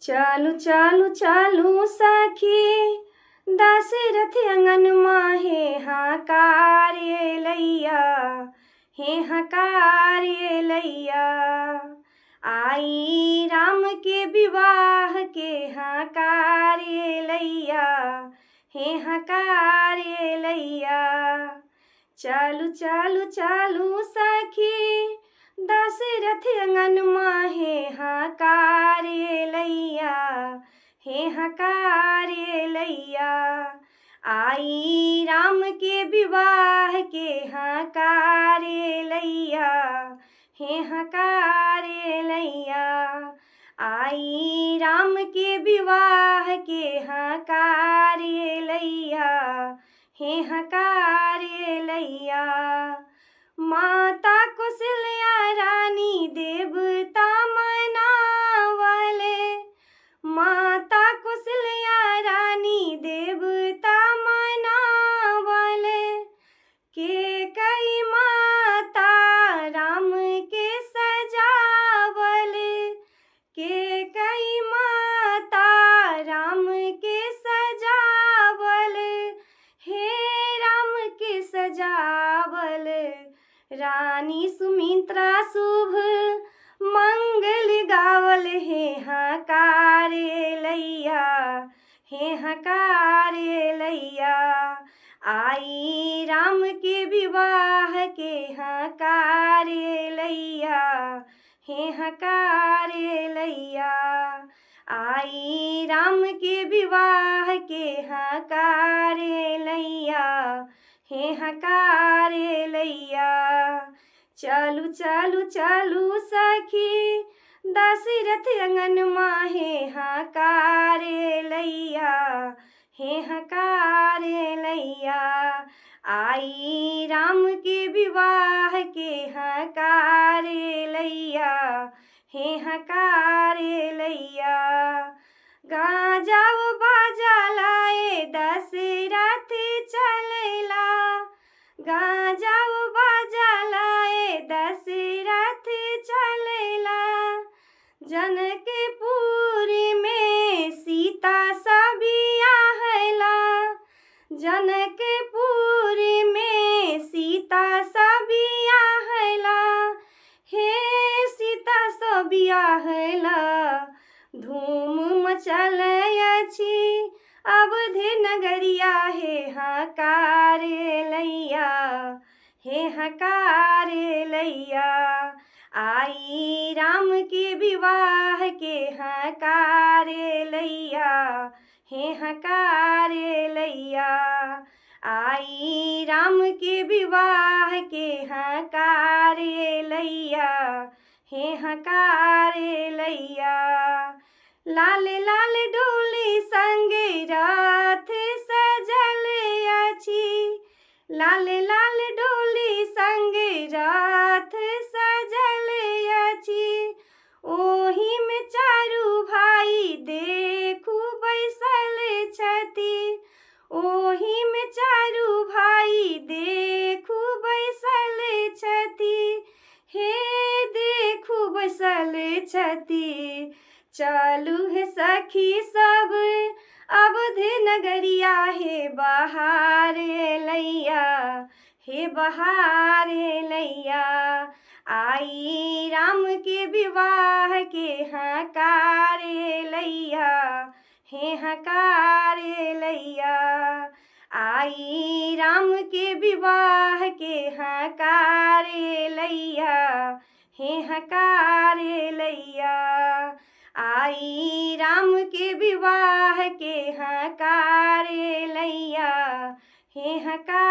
चालू चालू चालू सखी दशरथ अंगन माहे हकारे लैया हे हकारे लैया। आई राम के विवाह के हकारे लैया हे हकारे लैया। चालू चालू चालू सखी दशरथ अंगन माहे हकारे लैया हे हकारे लैया। आई राम के विवाह के हकारे लैया हे हकारे लैया। आई राम के विवाह के हकारे लैया हे हकारे लैया। माता कौशल्या रानी देवता मनावले, माता कौशल्या रानी देवता मनावले। के कई माता राम के सजावले, के कई माता राम के सजावले हे राम के सजावले। रानी सुमित्रा शुभ मंगल गावल हे हकारे लैया हे हकारे लैया। आई राम के विवाह के हकारे लैया हे हकारे लैया। आई राम के विवाह के हकारे लैया हे हकारे लैया। चालू चालू चालू सखी दशरथ अंगन माहे हकारे लैया हे हकारे लैया। आई राम के विवाह के हकारे लैया हे हकारे लैया। गाजा बाजा लाए दशरथ चलेला, गाजा बाजा लाए दशरथ चलेला। जनकपुरी में सीता सबिया हैला, जनकपुरी में सीता सबिया हैला हे सीता सबिया हैला। धूम मचल अछि अवधि नगरिया हे हकारे लैया हे हकारे लैया। आई राम के विवाह के हकारे लैया हे हकारे लैया। आई राम के विवाह के हकारे लैया हे हकारे लैया। लाल लाल डोली संगे रथ सजल अछि, लाल लाल डोली संगे रथ सजल अछि। ओही में चारू भाई देखू बैसल छथि, ओही में चारू भाई देखू बैसल छथि हे देखू बैसल छथि। चालू है सखी सब अवधि नगरिया हे बहारे लैया हे बहारे लैया। आई राम के विवाह के हकारे लैया हे हकारे लैया। आई राम के विवाह के हकारे लैया हे हकारे लैया। आई राम के विवाह के हकारे लैया हे हकारे